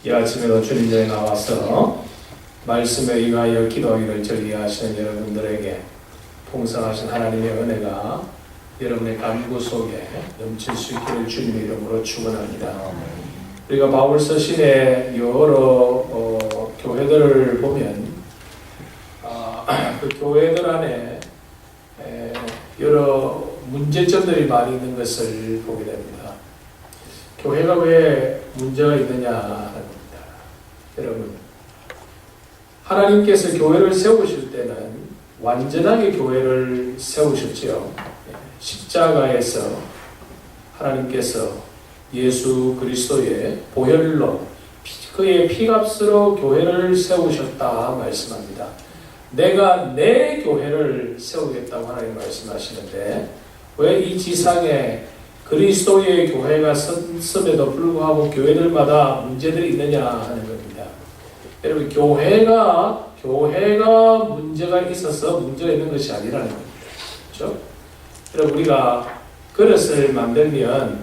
이 아침에도 주님전에 나와서 말씀에 의하여 기도하기를 저리하시는 여러분들에게 풍성하신 하나님의 은혜가 여러분의 간구 속에 넘칠 수 있기를 주님의 이름으로 축원합니다. 우리가 바울 서신의 여러 교회들을 보면 그 교회들 안에 여러 문제점들이 많이 있는 것을 보게 됩니다. 교회가 왜 문제가 있느냐 하는 겁니다. 여러분, 하나님께서 교회를 세우실 때는 완전하게 교회를 세우셨지요. 십자가에서 하나님께서 예수 그리스도의 보혈로 그의 피값으로 교회를 세우셨다 말씀합니다. 내가 내 교회를 세우겠다고 하나님 말씀하시는데 왜 이 지상에 그리스도의 교회가 섰음에도 불구하고 교회들마다 문제들이 있느냐 하는 겁니다. 여러분, 교회가 문제가 있어서 문제가 있는 것이 아니라는 겁니다. 그렇죠? 여러분, 우리가 그릇을 만들면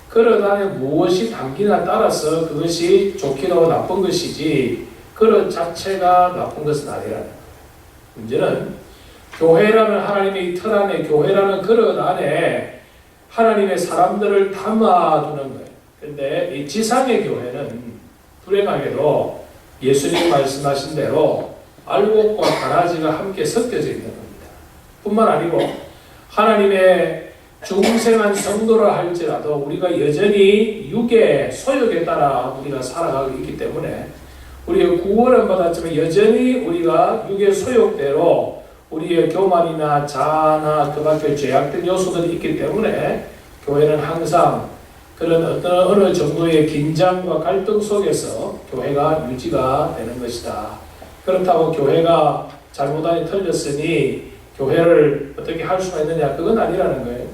그릇 안에 무엇이 담기나 따라서 그것이 좋기도 나쁜 것이지 그릇 자체가 나쁜 것은 아니라는 거예요. 문제는 교회라는 하나님의 틀 안에, 교회라는 그릇 안에 하나님의 사람들을 담아두는 거예요. 그런데 이 지상의 교회는 불행하게도 예수님 말씀하신 대로 알곡과 가라지가 함께 섞여져 있는 겁니다. 뿐만 아니고 하나님의 중생한 성도라 할지라도 우리가 여전히 육의 소욕에 따라 우리가 살아가고 있기 때문에 우리의 구원은 받았지만 여전히 우리가 육의 소욕대로 우리의 교만이나 자아나 그 밖에 죄악된 요소들이 있기 때문에 교회는 항상 그런 어느 정도의 긴장과 갈등 속에서 교회가 유지가 되는 것이다. 그렇다고 교회가 잘못하니 틀렸으니 교회를 어떻게 할 수가 있느냐, 그건 아니라는 거예요.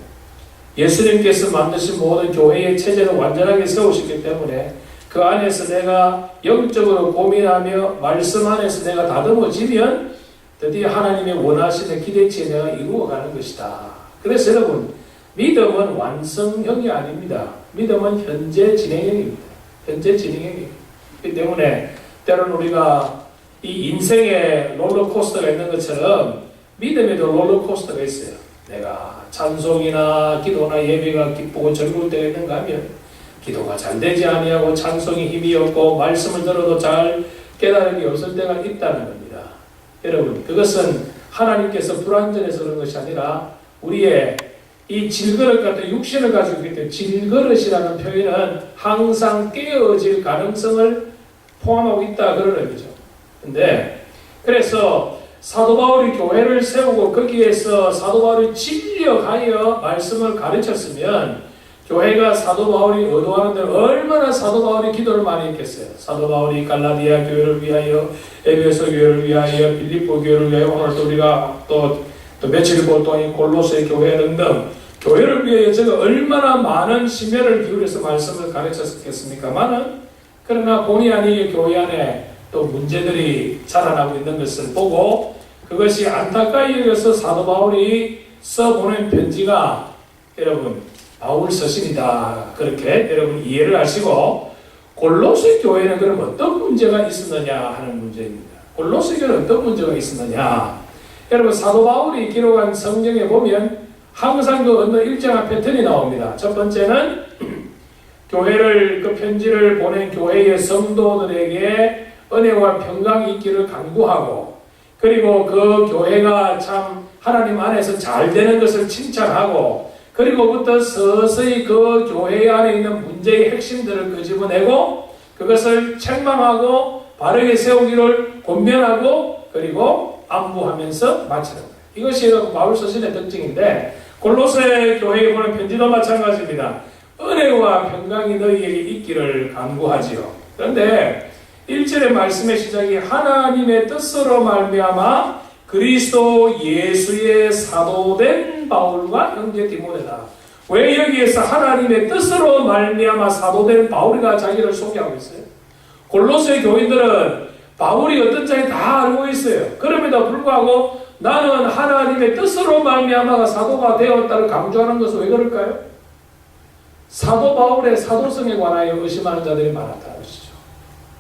예수님께서 만드신 모든 교회의 체제를 완전하게 세우셨기 때문에 그 안에서 내가 영적으로 고민하며 말씀 안에서 내가 다듬어지면 드디어 하나님의 원하시는 기대치에 내가 이루어가는 것이다. 그래서 여러분, 믿음은 완성형이 아닙니다. 믿음은 현재 진행형입니다. 현재 진행형입니다. 그렇기 때문에 때로는 우리가 이 인생에 롤러코스터가 있는 것처럼 믿음에도 롤러코스터가 있어요. 내가 찬송이나 기도나 예배가 기쁘고 즐거울 때가 있는가 하면 기도가 잘 되지 아니하고 찬송이 힘이 없고 말씀을 들어도 잘 깨달음이 없을 때가 있다는 겁니다. 여러분, 그것은 하나님께서 불완전해서 그런 것이 아니라 우리의 이 질그릇 같은 육신을 가지고 있기 때문에 질그릇이라는 표현은 항상 깨어질 가능성을 포함하고 있다 그런 의미죠. 근데 그래서 사도 바울이 교회를 세우고 거기에서 사도 바울이 진력하여 말씀을 가르쳤으면 교회가 사도 바울이 의도하는 대로 얼마나 사도 바울이 기도를 많이 했겠어요. 사도 바울이 갈라디아 교회를 위하여, 에베소 교회를 위하여, 빌립보 교회를 위하여, 오늘 또 우리가 또 며칠 동안 골로새 교회 등등 교회를 위하여 제가 얼마나 많은 심혈을 기울여서 말씀을 가르쳤겠습니까만은, 그러나 본의 아니게 교회 안에 또 문제들이 자라나고 있는 것을 보고 그것이 안타까이 여겨서 사도 바울이 써보낸 편지가 여러분 바울 서신이다. 그렇게 여러분 이해를 하시고, 골로새 교회는 그럼 어떤 문제가 있었느냐 하는 문제입니다. 골로새 교회는 어떤 문제가 있었느냐. 여러분, 사도 바울이 기록한 성경에 보면 항상 그 어느 일정한 패턴이 나옵니다. 첫 번째는 교회를, 그 편지를 보낸 교회의 성도들에게 은혜와 평강이 있기를 간구하고, 그리고 그 교회가 참 하나님 안에서 잘 되는 것을 칭찬하고, 그리고부터 서서히 그 교회 안에 있는 문제의 핵심들을 끄집어내고 그것을 책망하고 바르게 세우기를 권면하고 그리고 안부하면서 마치는 거예요. 이것이 바울 서신의 특징인데, 골로새 교회에 보낸 편지도 마찬가지입니다. 은혜와 평강이 너희에게 있기를 간구하지요. 그런데 1절의 말씀의 시작이 하나님의 뜻으로 말미암아 그리스도 예수의 사도된 바울과 형제 디모데다. 왜 여기에서 하나님의 뜻으로 말미암아 사도된 바울이가 자기를 소개하고 있어요? 골로새 교인들은 바울이 어떤 자인지 다 알고 있어요. 그럼에도 불구하고 나는 하나님의 뜻으로 말미암아가 사도가 되었다를 강조하는 것은 왜 그럴까요? 사도 바울의 사도성에 관하여 의심하는 자들이 많았다는 것이죠.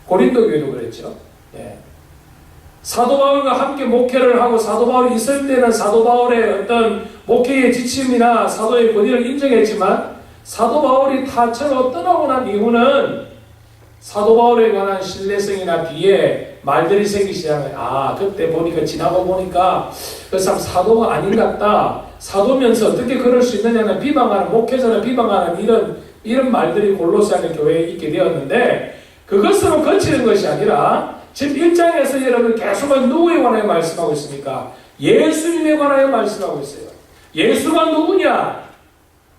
고린도 교회도 그랬죠. 예. 사도 바울과 함께 목회를 하고 사도 바울이 있을 때는 사도 바울의 어떤 목회의 지침이나 사도의 권위를 인정했지만 사도 바울이 타처로 떠나고 난 이후는 사도 바울에 관한 신뢰성이나 비에 말들이 생기기 시작해요. 아, 그때 보니까 지나고 보니까 그 사람 사도가 아닌 것 같다. 사도면서 어떻게 그럴 수 있느냐는 비방하는, 목회자를 비방하는 이런 말들이 골로새 안에 교회에 있게 되었는데, 그것으로 거치는 것이 아니라 지금 1장에서 여러분 계속은 누구에 관하여 말씀하고 있습니까? 예수님에 관하여 말씀하고 있어요. 예수가 누구냐?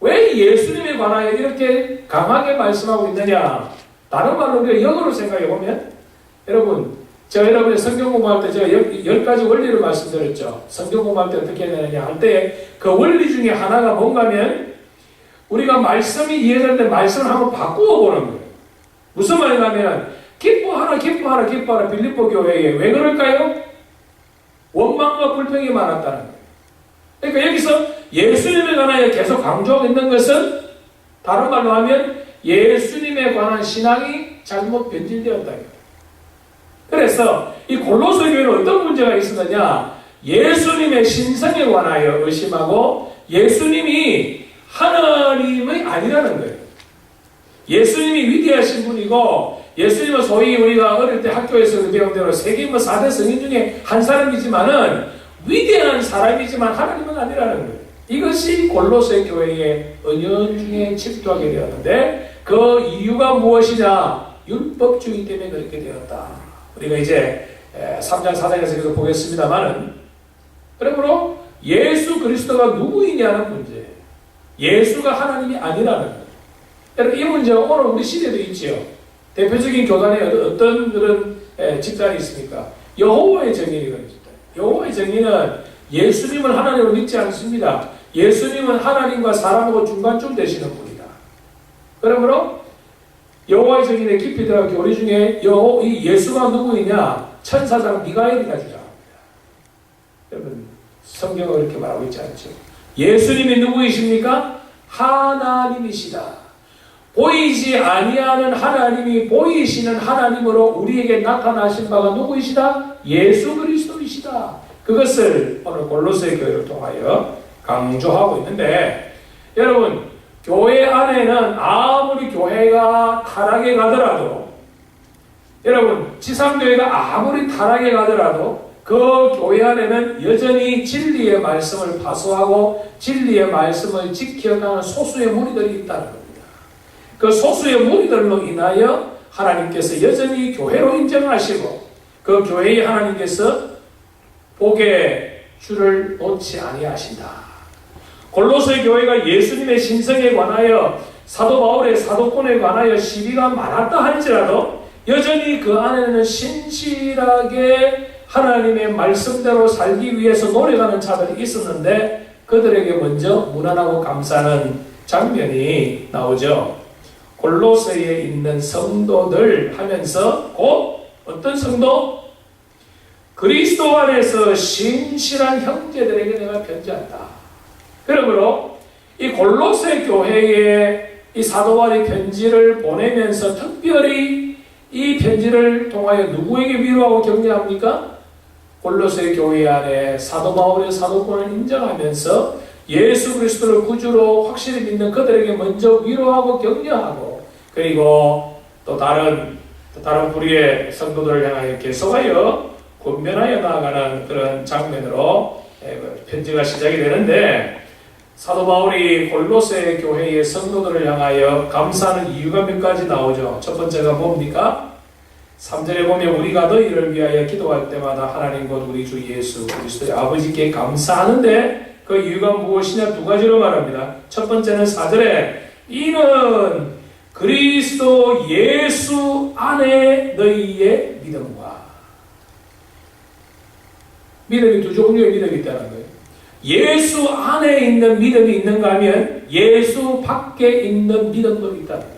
왜 예수님에 관하여 이렇게 강하게 말씀하고 있느냐? 다른 말로 우리가 역으로 생각해 보면, 여러분, 제가 여러분의 성경 공부할 때 제가 10가지 원리를 말씀드렸죠. 성경 공부할 때 어떻게 해야 되느냐 할 때 그 원리 중에 하나가 뭔가면 우리가 말씀이 이해될 때 말씀을 한번 바꾸어 보는 거예요. 무슨 말이냐면 기뻐하라 빌립보 교회에 왜 그럴까요? 원망과 불평이 많았다는 거예요. 그러니까 여기서 예수님에 관하여 계속 강조하고 있는 것은 다른 말로 하면 예수님에 관한 신앙이 잘못 변질되었다. 그래서 이 골로새 교회는 어떤 문제가 있었느냐? 예수님의 신성에 관하여 의심하고 예수님이 하나님이 아니라는 거예요. 예수님이 위대하신 분이고 예수님은 소위 우리가 어릴 때 학교에서 배운 대로 세계 4대 성인 중에 한 사람이지만은 위대한 사람이지만 하나님은 아니라는 거예요. 이것이 골로새 교회의 은연 중에 집도하게 되었는데 그 이유가 무엇이냐? 율법주의 때문에 그렇게 되었다. 우리가 이제 3장 4장에서 계속 보겠습니다만은, 그러므로 예수 그리스도가 누구이냐는 문제, 예수가 하나님이 아니라는 거예요. 여러분 이 문제가 오늘 우리 시대도 있지요. 대표적인 교단에 어떤 그런 집단이 있습니까? 여호와의 정인이 그런 집단. 여호와의 정인은 예수님을 하나님으로 믿지 않습니다. 예수님은 하나님과 사람하고 중간쯤 되시는 분이다. 그러므로 여호와의 정인에 깊이 들어간 교리 중에 이 예수가 누구이냐? 천사장 미가엘이가 주장합니다. 여러분 성경은 그렇게 말하고 있지 않죠. 예수님이 누구이십니까? 하나님이시다. 보이지 아니하는 하나님이 보이시는 하나님으로 우리에게 나타나신 바가 누구이시다? 예수 그리스도이시다. 그것을 오늘 골로새 교회를 통하여 강조하고 있는데, 여러분 교회 안에는 아무리 교회가 타락해 가더라도, 여러분 지상교회가 아무리 타락해 가더라도 그 교회 안에는 여전히 진리의 말씀을 파수하고 진리의 말씀을 지켜가는 소수의 무리들이 있다는 겁니다. 그 소수의 무리들로 인하여 하나님께서 여전히 교회로 인정하시고 그 교회의 하나님께서 복의 줄을 놓지 아니하신다. 골로새 교회가 예수님의 신성에 관하여 사도 바울의 사도권에 관하여 시비가 많았다 할지라도 여전히 그 안에는 신실하게 하나님의 말씀대로 살기 위해서 노력하는 자들이 있었는데 그들에게 먼저 무난하고 감사하는 장면이 나오죠. 골로새에 있는 성도들 하면서 곧 어떤 성도? 그리스도 안에서 신실한 형제들에게 내가 편지한다. 그러므로 이 골로새 교회에 이 사도 바울이 편지를 보내면서 특별히 이 편지를 통하여 누구에게 위로하고 격려합니까? 골로새 교회 안에 사도 바울의 사도권을 인정하면서 예수 그리스도를 구주로 확실히 믿는 그들에게 먼저 위로하고 격려하고, 그리고 또 다른 부류의 성도들을 향하여 계속하여 권면하여 나아가는 그런 장면으로 편지가 시작이 되는데, 사도 바울이 골로새 교회의 성도들을 향하여 감사하는 이유가 몇 가지 나오죠. 첫 번째가 뭡니까? 3절에 보면 우리가 너희를 위하여 기도할 때마다 하나님 곧 우리 주 예수 그리스도의 아버지께 감사하는데 그 이유가 무엇이냐? 두 가지로 말합니다. 첫 번째는 4절에 이는 그리스도 예수 안에 너희의 믿음과, 믿음이 두 종류의 믿음이 있다는 거예요. 예수 안에 있는 믿음이 있는가 하면 예수 밖에 있는 믿음도 있다는 거예요.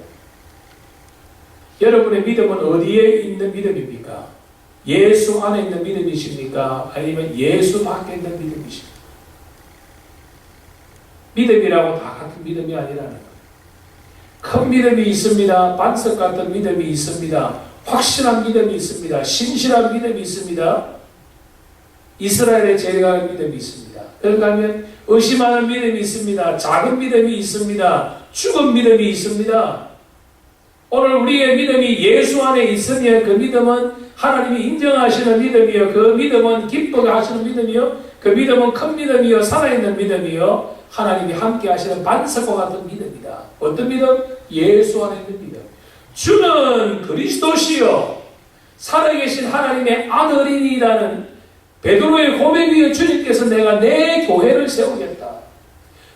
여러분의 믿음은 어디에 있는 믿음입니까? 예수 안에 있는 믿음이십니까? 아니면 예수 밖에 있는 믿음이십니까? 믿음이라고 다 같은 믿음이 아니라는 거예요. 큰 믿음이 있습니다. 반석 같은 믿음이 있습니다. 확실한 믿음이 있습니다. 신실한 믿음이 있습니다. 이스라엘의 제사장의 믿음이 있습니다. 그런가 하면 의심하는 믿음이 있습니다. 작은 믿음이 있습니다. 죽은 믿음이 있습니다. 오늘 우리의 믿음이 예수 안에 있으면 그 믿음은 하나님이 인정하시는 믿음이요. 그 믿음은 기쁘게 하시는 믿음이요. 그 믿음은 큰 믿음이요. 살아있는 믿음이요. 하나님이 함께 하시는 반석과 같은 믿음이다. 어떤 믿음? 예수 안에 있는 믿음. 주는 그리스도시요 살아계신 하나님의 아들이라는 베드로의 고백 위에 주님께서 내가 내 교회를 세우겠다.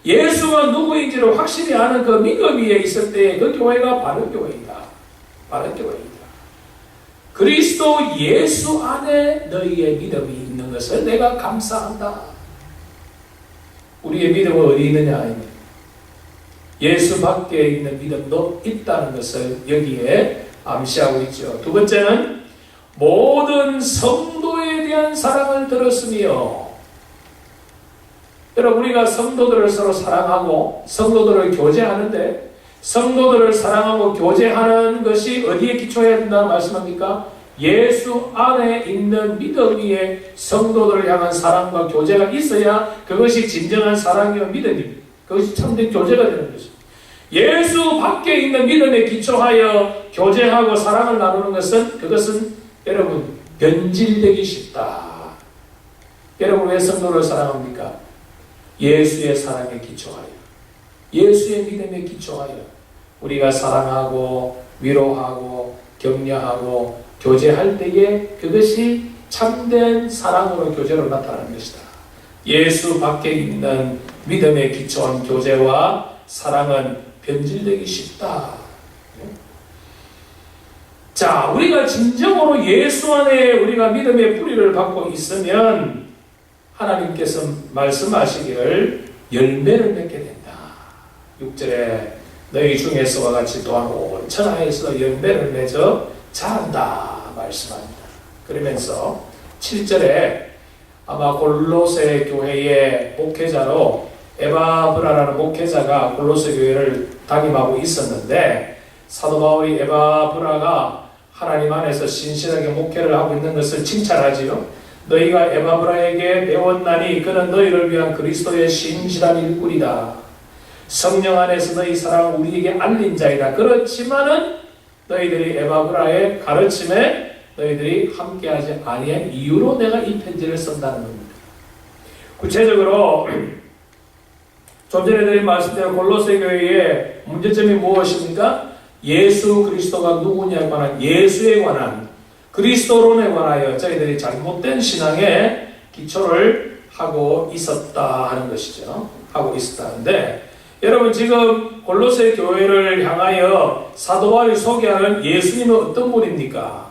예수가 누구인지를 확실히 아는 그 믿음 위에 있을 때 그 교회가 바른 교회이다. 바른 교회이다. 그리스도 예수 안에 너희의 믿음이 있는 것을 내가 감사한다. 우리의 믿음은 어디 있느냐? 예수 밖에 있는 믿음도 있다는 것을 여기에 암시하고 있죠. 두 번째는 모든 성도에 대한 사랑을 들었으며, 여러분 우리가 성도들을 서로 사랑하고 성도들을 교제하는데 성도들을 사랑하고 교제하는 것이 어디에 기초해야 된다는 말씀합니까? 예수 안에 있는 믿음 위에 성도들을 향한 사랑과 교제가 있어야 그것이 진정한 사랑이요 믿음입니다. 그것이 참된 교제가 되는 것입니다. 예수 밖에 있는 믿음에 기초하여 교제하고 사랑을 나누는 것은 그것은 여러분 변질되기 쉽다. 여러분 왜 성도를 사랑합니까? 예수의 사랑에 기초하여, 예수의 믿음에 기초하여 우리가 사랑하고 위로하고 격려하고 교제할 때에 그것이 참된 사랑으로 교제로 나타나는 것이다. 예수 밖에 있는 믿음에 기초한 교제와 사랑은 변질되기 쉽다. 자, 우리가 진정으로 예수 안에 우리가 믿음의 뿌리를 받고 있으면 하나님께서 말씀하시기를 열매를 맺게 된다. 6절에 너희 중에서와 같이 또한 온 천하에서 열매를 맺어 자란다 말씀합니다. 그러면서 7절에 아마 골로새 교회의 목회자로 에바브라라는 목회자가 골로새 교회를 담임하고 있었는데 사도 바울이 에바브라가 하나님 안에서 신실하게 목회를 하고 있는 것을 칭찬하지요. 너희가 에바브라에게 배웠나니 그는 너희를 위한 그리스도의 신실한 일꾼이다. 성령 안에서 너희 사랑을 우리에게 알린 자이다. 그렇지만은 너희들이 에바브라의 가르침에 너희들이 함께하지 아니한 이유로 내가 이 편지를 쓴다는 겁니다. 구체적으로 좀 전에 드린 말씀대로 골로새 교회의 문제점이 무엇입니까? 예수 그리스도가 누구냐에 관한, 예수에 관한, 그리스도론에 관하여 저희들이 잘못된 신앙에 기초를 하고 있었다 하는 것이죠. 하고 있었다는데, 여러분 지금 골로새 교회를 향하여 사도 바울이 소개하는 예수님은 어떤 분입니까?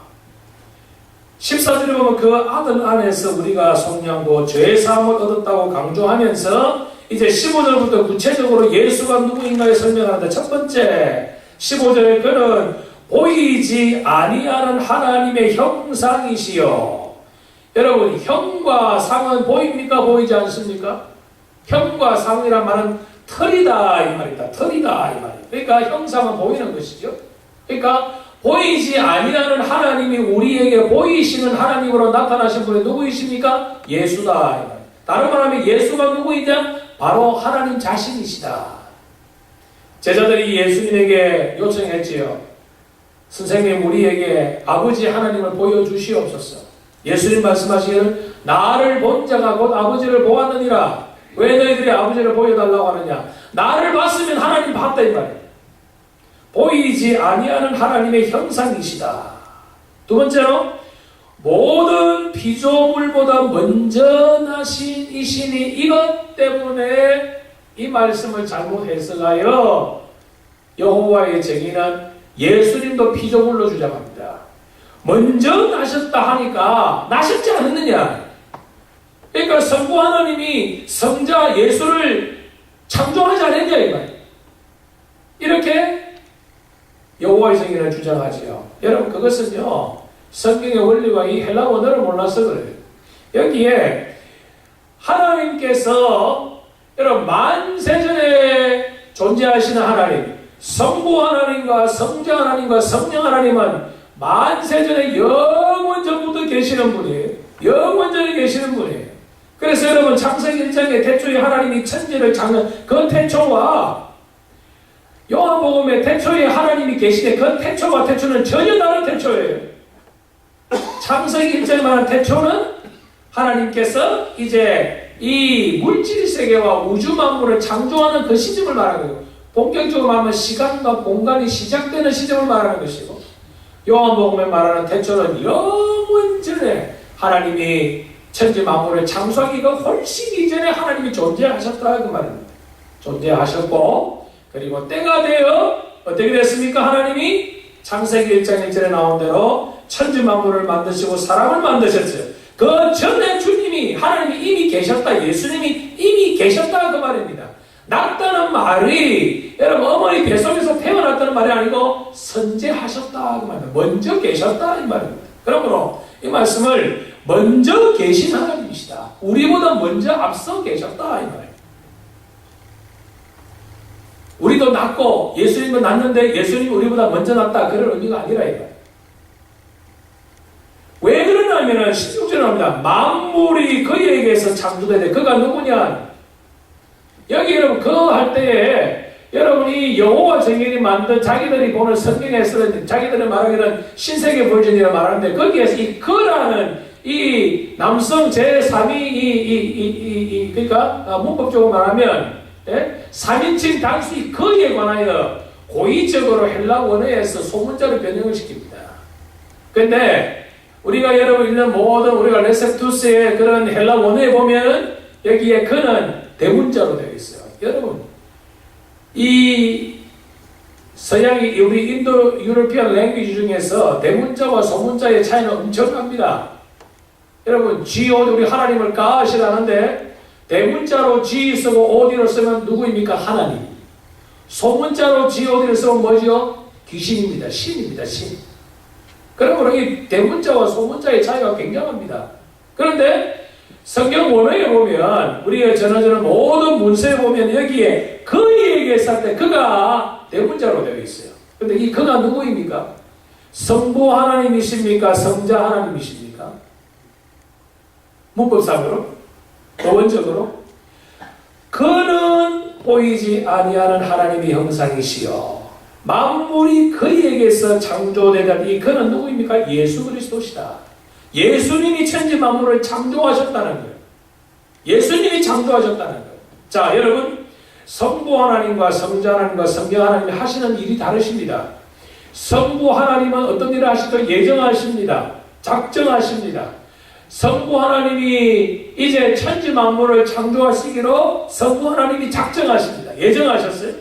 14절에 보면 그 아들 안에서 우리가 속량고 죄사함을 얻었다고 강조하면서 이제 15절부터 구체적으로 예수가 누구인가에 설명하는데, 첫 번째 15절에 그는 보이지 아니하는 하나님의 형상이시요. 여러분 형과 상은 보입니까? 보이지 않습니까? 형과 상이란 말은 털이다 이 말이다. 털이다 이 말이다. 그러니까 형상은 보이는 것이죠. 그러니까 보이지 아니하는 하나님이 우리에게 보이시는 하나님으로 나타나신 분이 누구이십니까? 예수다 이 말이다. 다른 말하면 예수가 누구이냐? 바로 하나님 자신이시다. 제자들이 예수님에게 요청했지요. 선생님 우리에게 아버지 하나님을 보여주시옵소서. 예수님 말씀하시기를 나를 본 자가 곧 아버지를 보았느니라. 왜 너희들이 아버지를 보여달라고 하느냐? 나를 봤으면 하나님 봤다 이 말이에요. 보이지 아니하는 하나님의 형상이시다. 두 번째로 모든 피조물보다 먼저 나신 이시니 이것 때문에 이 말씀을 잘못 해석하여 여호와의 정의는 예수님도 피조물로 주장합니다. 먼저 나셨다 하니까 나셨지 않았느냐? 그러니까 성부 하나님이 성자 예수를 창조하지 않았냐 이 말이에요. 이렇게 여호와의 정의를 주장하지요. 여러분 그것은요 성경의 원리와 이 헬라 원어를 몰라서 그래요. 여기에 하나님께서 여러분 만세전에 존재하시는 하나님, 성부 하나님과 성자 하나님과 성령 하나님은 만세전에 영원 전부터 계시는 분이에요. 영원 전에 계시는 분이에요. 그래서 여러분 창세기 1장에 태초에 하나님이 천지를 창조한 그 태초와 요한복음에 태초에 하나님이 계시되 그 태초와 태초는 전혀 다른 태초예요. 창세기 1장에 말하는 태초는 하나님께서 이제 이 물질 세계와 우주 만물을 창조하는 그 시점을 말하는 거예요. 본격적으로 말하면 시간과 공간이 시작되는 시점을 말하는 것이고, 요한복음에 말하는 태초는 영원 전에 하나님이 천지 만물을 창조하기가 훨씬 이전에 하나님이 존재하셨다 그 말입니다. 존재하셨고, 그리고 때가 되어 어떻게 됐습니까? 하나님이 창세기 1장 1절에 나온 대로 천지 만물을 만드시고 사람을 만드셨어요. 그 전에 주님이 하나님이 이미 계셨다, 예수님이 이미 계셨다 그 말입니다. 낳았다는 말이 여러분 어머니 뱃속에서 태어났다는 말이 아니고 선재하셨다 그 말입니다. 먼저 계셨다 이 말입니다. 그러므로 이 말씀을 먼저 계신 하나님이시다, 우리보다 먼저 앞서 계셨다 이 말입니다. 우리도 낳고 예수님은 낳는데 예수님이 우리보다 먼저 낳았다 그런 의미가 아니라 이거예요. 왜 그러냐면은 16절에 나옵니다. 만물이 그에게서 창조되되 그가 누구냐? 여기 여러분 그 할 때에 여러분이 여호와 정인이 만든 자기들이 보는 성경에 쓰는 자기들이 말하기는 신세계 버전이라 말하는데 거기에서 이 그라는 이 남성 제3위 그러니까 문법적으로 말하면 3인칭 단수의 그에 관하여 고의적으로 헬라 원어에서 소문자로 변형을 시킵니다. 근데 우리가 여러분 읽는 모든 우리가 레셉투스의 그런 헬라 원어에 보면 여기에 그는 대문자로 되어 있어요. 여러분 이 서양이 우리 인도 유로피안 랭귀지 중에서 대문자와 소문자의 차이는 엄청납니다. 여러분 G, O, 우리 하나님을 가시라는데 대문자로 G 쓰고 OD를 쓰면 누구입니까? 하나님. 소문자로 G, OD를 쓰면 뭐죠? 귀신입니다. 신입니다. 신. 그러므로 이 대문자와 소문자의 차이가 굉장합니다. 그런데 성경 원어에 보면 우리가 전하는 모든 문서에 보면 여기에 그에게 살 때 그가 대문자로 되어 있어요. 그런데 이 그가 누구입니까? 성부 하나님이십니까? 성자 하나님이십니까? 문법상으로? 원적으로? 그는 보이지 아니하는 하나님의 형상이시여 만물이 그에게서 창조되다. 이 그는 누구입니까? 예수 그리스도시다. 예수님이 천지 만물을 창조하셨다는 거예요. 예수님이 창조하셨다는 거예요. 자, 여러분 성부 하나님과 성자 하나님과 성령 하나님이 하시는 일이 다르십니다. 성부 하나님은 어떤 일을 하시죠? 예정하십니다. 작정하십니다. 성부 하나님이 이제 천지 만물을 창조하시기로 성부 하나님이 작정하십니다. 예정하셨어요.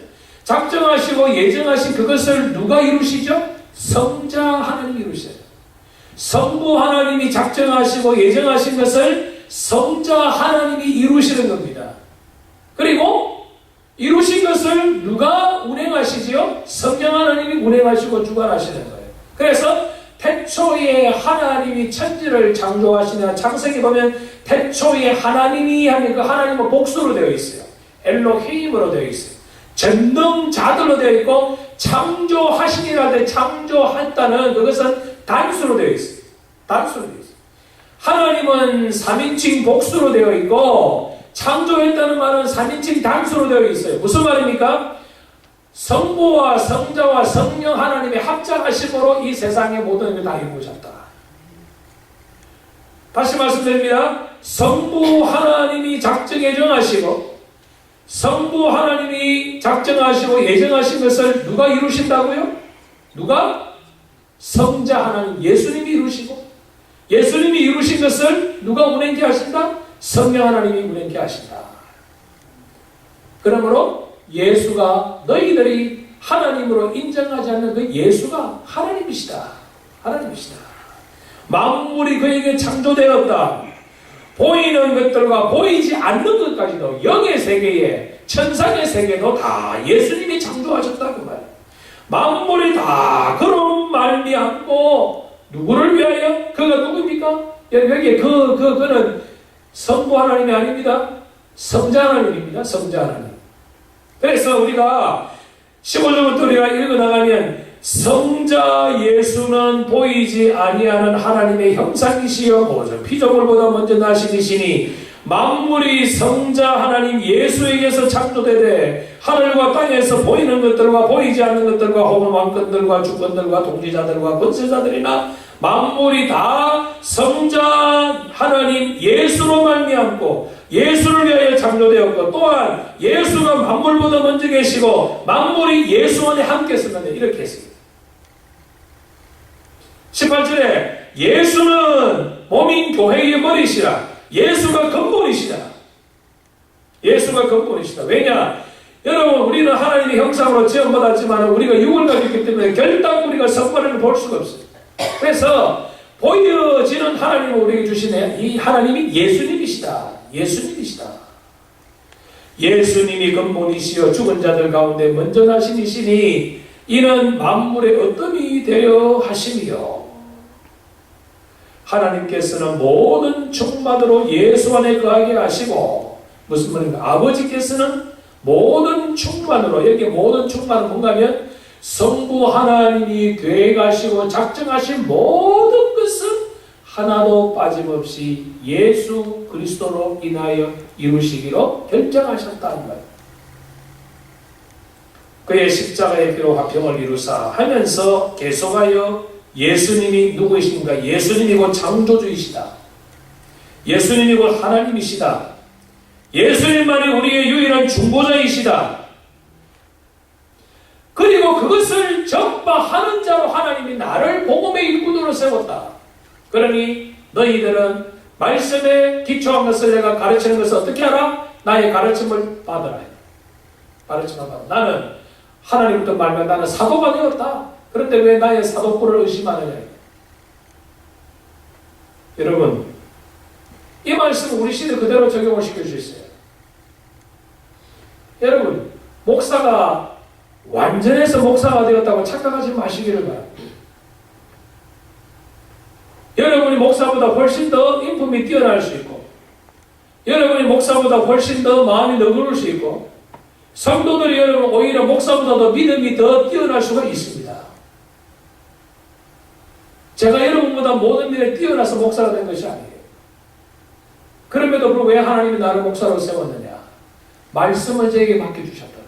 작정하시고 예정하신 그것을 누가 이루시죠? 성자 하나님이 이루셔요. 성부 하나님이 작정하시고 예정하신 것을 성자 하나님이 이루시는 겁니다. 그리고 이루신 것을 누가 운행하시지요? 성령 하나님이 운행하시고 주관하시는 거예요. 그래서 태초에 하나님이 천지를 창조하시냐, 창세기 보면 태초에 하나님이 하면 그 하나님은 복수로 되어 있어요. 엘로힘으로 되어 있어요. 전능자들로 되어 있고 창조하시니라 되 창조했다는 그것은 단수로 되어 있어요. 단수로 되어 있어요. 하나님은 3인칭 복수로 되어 있고 창조했다는 말은 3인칭 단수로 되어 있어요. 무슨 말입니까? 성부와 성자와 성령 하나님의 합작하심으로 이 세상의 모든 것을 다 이루셨다. 다시 말씀드립니다. 성부 하나님이 작정 예정하시고 성부 하나님이 작정하시고 예정하신 것을 누가 이루신다고요? 누가? 성자 하나님 예수님이 이루시고 예수님이 이루신 것을 누가 운행케 하신다? 성령 하나님이 운행케 하신다. 그러므로 예수가 너희들이 하나님으로 인정하지 않는 그 예수가 하나님이시다. 하나님이시다. 만물이 그에게 창조되었다. 보이는 것들과 보이지 않는 것까지도 영의 세계에 천상의 세계도 다 예수님이 창조하셨다 그 말. 만물이 다 그런 말미암고 누구를 위하여? 그가 누굽니까? 여기에 그는 성부 하나님이 아닙니다. 성자 하나님입니다. 성자 하나님. 그래서 우리가 15절부터 우리가 읽어나가면 성자 예수는 보이지 아니하는 하나님의 형상이시여 모든 피조물보다 먼저 나신 이시니 만물이 성자 하나님 예수에게서 창조되되 하늘과 땅에서 보이는 것들과 보이지 않는 것들과 혹은 왕권들과 주권들과 통치자들과 권세자들이나 만물이 다 성자 하나님 예수로 말미암고 예수를 위하여 창조되었고 또한 예수가 만물보다 먼저 계시고 만물이 예수 안에 함께 있었는데 이렇게 했습니다. 18절에 예수는 몸인 교회의 머리시라. 예수가 근본이시다. 예수가 근본이시다. 왜냐? 여러분 우리는 하나님의 형상으로 지음받았지만 우리가 육을 가지고 있기 때문에 결단 우리가 성과를 볼 수가 없어요. 그래서 보여지는 하나님을 우리에게 주신 이 하나님이 예수님이시다. 예수님이시다. 예수님이 근본이시여 죽은 자들 가운데 먼저 나신 이시니 이는 만물의 어뜸이 되려 하심이요. 하나님께서는 모든 충만으로 예수 안에 거하게 하시고 무슨 말인가? 아버지께서는 모든 충만으로 여기 모든 충만은 뭔가 하면 성부 하나님이 계획하시고 작정하신 모든 것은 하나도 빠짐없이 예수 그리스도로 인하여 이루시기로 결정하셨다는 거예요. 그의 십자가의 피로 화평을 이루사 하면서 계속하여 예수님이 누구이신가? 예수님이 곧 창조주이시다. 예수님이 곧 하나님이시다. 예수님만이 우리의 유일한 중보자이시다. 그리고 그것을 전파하는 자로 하나님이 나를 복음의 일꾼으로 세웠다. 그러니 너희들은 말씀에 기초한 것을 내가 가르치는 것을 어떻게 하라? 나의 가르침을 받으라. 가르침을 받으라. 나는 하나님부터 말면 나는 사도가 되었다. 그런데 왜 나의 사도권을 의심하느냐? 여러분, 이 말씀은 우리 시대 그대로 적용을 시킬 수 있어요. 여러분, 목사가 완전해서 목사가 되었다고 착각하지 마시기를 바랍니다. 여러분이 목사보다 훨씬 더 인품이 뛰어날 수 있고, 여러분이 목사보다 훨씬 더 마음이 너그러울 수 있고, 성도들이 여러분 오히려 목사보다 더 믿음이 더 뛰어날 수가 있습니다. 제가 여러분보다 모든 일에 뛰어나서 목사가 된 것이 아니에요. 그럼에도 불구하고 왜 하나님이 나를 목사로 세웠느냐? 말씀을 저에게 맡겨주셨다.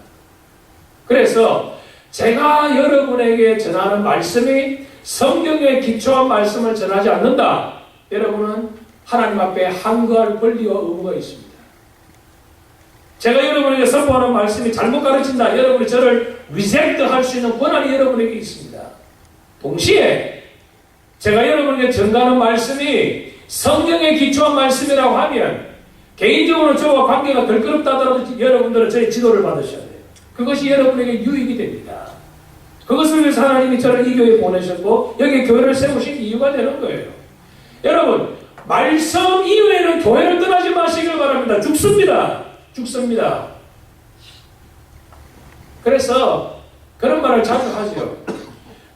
그래서 제가 여러분에게 전하는 말씀이 성경에 기초한 말씀을 전하지 않는다. 여러분은 하나님 앞에 항거할 권리와 의무가 있습니다. 제가 여러분에게 선포하는 말씀이 잘못 가르친다. 여러분이 저를 리젝트할 수 있는 권한이 여러분에게 있습니다. 동시에 제가 여러분에게 전가하는 말씀이 성경에 기초한 말씀이라고 하면 개인적으로 저와 관계가 덜끄럽다 하더라도 여러분들은 저의 지도를 받으셔야 돼요. 그것이 여러분에게 유익이 됩니다. 그것을 위해서 하나님이 저를 이 교회에 보내셨고 여기 교회를 세우신 이유가 되는 거예요. 여러분, 말씀 이후에는 교회를 떠나지 마시길 바랍니다. 죽습니다. 죽습니다. 그래서 그런 말을 자주 하죠.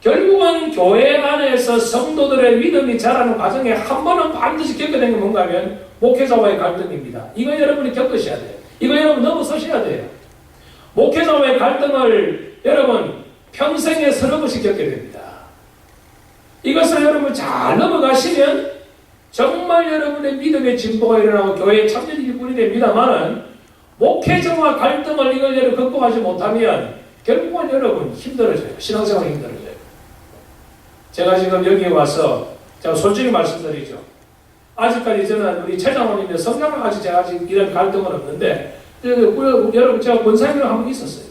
결국은 교회 안에서 성도들의 믿음이 자라는 과정에 한 번은 반드시 겪게 되는 게 뭔가 하면 목회자와의 갈등입니다. 이거 여러분이 겪으셔야 돼요. 이거 여러분 넘어서셔야 돼요. 목회자와의 갈등을 여러분 평생에 서너 번씩 겪게 됩니다. 이것을 여러분 잘 넘어가시면 정말 여러분의 믿음의 진보가 일어나고 교회의 참전이 일꾼이 됩니다만은 목회자와 갈등을 이걸 여러분 극복하지 못하면 결국은 여러분 힘들어져요. 신앙생활이 힘들어져요. 제가 지금 여기에 와서 제가 솔직히 말씀드리죠. 아직까지 저는 우리 최장로님의 성장을 가지고 제가 아직 이런 갈등은 없는데 여러분 제가 권사님들 한번 있었어요.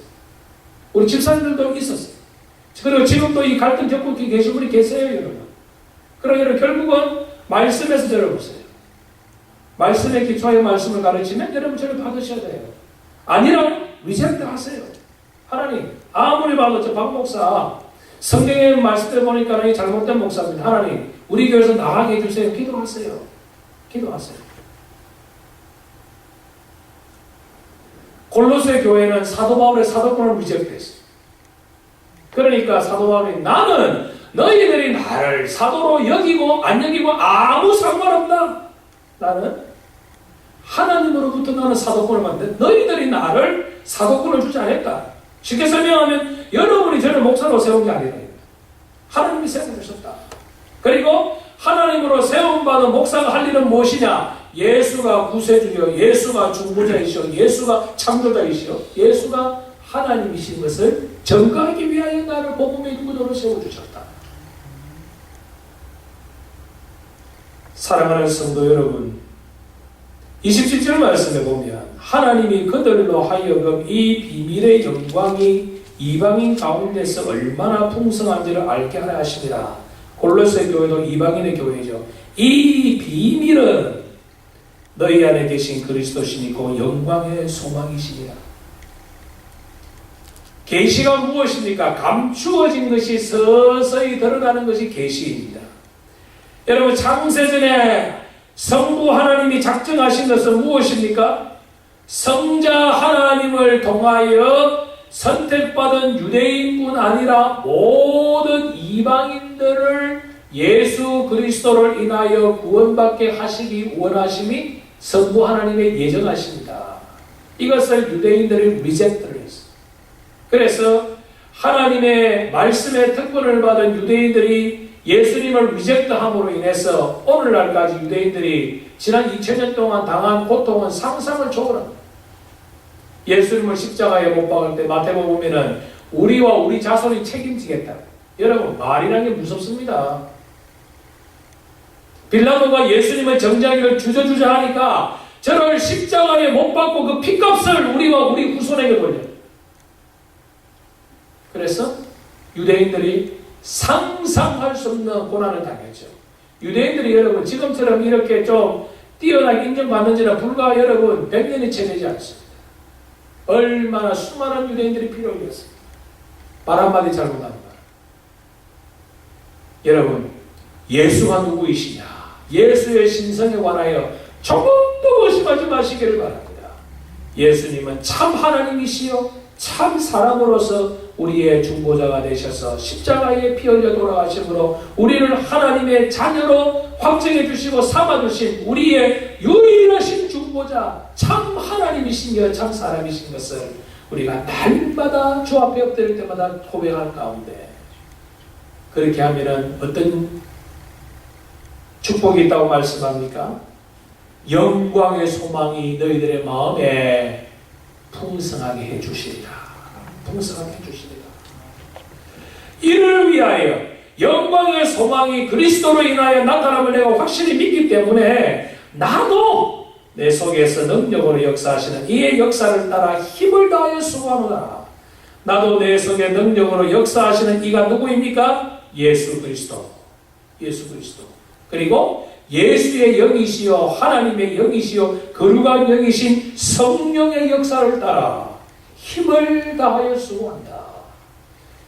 우리 집사님들도 있었어요. 그리고 지금도 이 갈등 겪고 계신 분이 계세요, 여러분. 그러면 결국은 말씀에서 저를 보세요. 말씀의 기초의 말씀을 가르치면 여러분 저를 받으셔야 돼요. 아니면 리젝트 하세요. 하나님, 아무리 봐도 저 박 목사 성경의 말씀을 보니까 이 잘못된 목사입니다. 하나님, 우리 교회에서 나가게 해주세요. 기도하세요. 기도하세요. 골로새 교회는 사도 바울의 사도권을 리젝트했어요. 그러니까 사도 바울이 나는 너희들이 나를 사도로 여기고 안 여기고 아무 상관없다. 나는 하나님으로부터 나는 사도권을 받는데 너희들이 나를 사도권을 주지 않았다. 쉽게 설명하면 여러분이 저를 목사로 세운 게 아니라 하나님이 세워주셨다. 그리고 하나님으로 세움받은 목사가 할 일은 무엇이냐? 예수가 구세주여, 예수가 중보자이시오, 예수가 창조자이시오, 예수가 하나님이신 것을 전가하기 위하여 나를 복음의 인문으로 세워주셨다. 사랑하는 성도 여러분, 27절 말씀에 보면 하나님이 그들로 하여금 이 비밀의 영광이 이방인 가운데서 얼마나 풍성한지를 알게 하려 하십니다. 골로새 교회도 이방인의 교회죠. 이 비밀은 너희 안에 계신 그리스도시니고 영광의 소망이시니라. 계시가 무엇입니까? 감추어진 것이 서서히 드러나는 것이 계시입니다. 여러분, 창세전에 성부 하나님이 작정하신 것은 무엇입니까? 성자 하나님을 통하여 선택받은 유대인뿐 아니라 모든 이방인들을 예수 그리스도를 인하여 구원받게 하시기 원하심이 성부 하나님의 예정하십니다. 이것을 유대인들이 리젝트를 했어요. 그래서 하나님의 말씀의 특권을 받은 유대인들이 예수님을 리젝트함으로 인해서 오늘날까지 유대인들이 지난 2000년 동안 당한 고통은 상상을 초월합니다. 예수님을 십자가에 못 박을 때 마태복음 보면은 우리와 우리 자손이 책임지겠다. 여러분, 말이라는 게 무섭습니다. 빌라도가 예수님의 정자기를 주저주저 하니까 저를 십자가에 못 박고 그 핏값을 우리와 우리 후손에게 돌려요. 그래서 유대인들이 상상할 수 없는 고난을 당했죠. 유대인들이 여러분 지금처럼 이렇게 좀 뛰어나게 인정받는지는 불과 여러분 100년이 채 되지 않습니다. 얼마나 수많은 유대인들이 피를 흘렸습니다. 말 한마디 잘못하는 말. 여러분, 예수가 누구이시냐? 예수의 신성에 관하여 조금도 의심하지 마시기를 바랍니다. 예수님은 참 하나님이시요 참 사람으로서 우리의 중보자가 되셔서 십자가에 피 흘려 돌아가심으로 우리를 하나님의 자녀로 확정해 주시고 삼아주신 우리의 유일하신 중보자, 참 하나님이시며 참 사람이신 것을 우리가 날마다 주 앞에 엎드릴 때마다 고백할 가운데, 그렇게 하면은 어떤 축복이 있다고 말씀합니까? 영광의 소망이 너희들의 마음에 풍성하게 해주시리라. 풍성하게 해주시리라. 이를 위하여 영광의 소망이 그리스도로 인하여 나타남을 내가 확실히 믿기 때문에 나도 내 속에서 능력으로 역사하시는 이의 역사를 따라 힘을 다하여 수고하노라. 나도 내 속에 능력으로 역사하시는 이가 누구입니까? 예수 그리스도. 예수 그리스도. 그리고 예수의 영이시요 하나님의 영이시요 거룩한 영이신 성령의 역사를 따라 힘을 다하여 수고한다.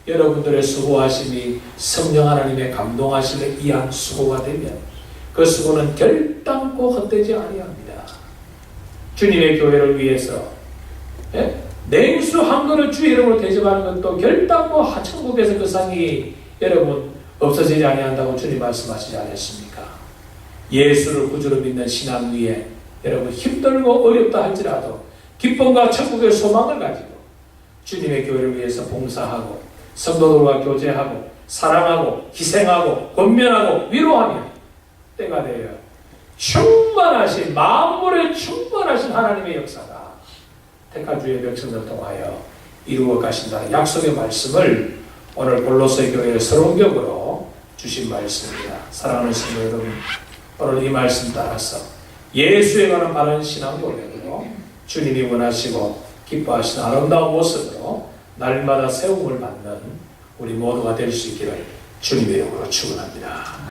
여러분들의 수고하심이 성령 하나님의 감동하심에 의한 수고가 되면 그 수고는 결단코 헛되지 아니합니다. 주님의 교회를 위해서 냉수 한 그릇 주의 이름으로 대접하는 것도 결단코 천국에서 그 상이 여러분 없어지지 아니한다고 주님 말씀하시지 않았습니까? 예수를 구주로 믿는 신앙 위에 여러분 힘들고 어렵다 할지라도 기쁨과 천국의 소망을 가지고 주님의 교회를 위해서 봉사하고 성도들과 교제하고 사랑하고 희생하고 권면하고 위로하며 때가 되어 충만하신 만물에 충만하신 하나님의 역사가 택하주의 백성들을 통하여 이루어 가신다는 약속의 말씀을 오늘 골로새 교회의 서론격으로 주신 말씀입니다. 사랑하는 성도 여러분, 오늘 이 말씀 따라서 예수에 관한 바른 신앙 고백으로 주님이 원하시고 기뻐하시는 아름다운 모습으로 날마다 세움을 받는 우리 모두가 될 수 있기를 주님의 이름으로 축원합니다.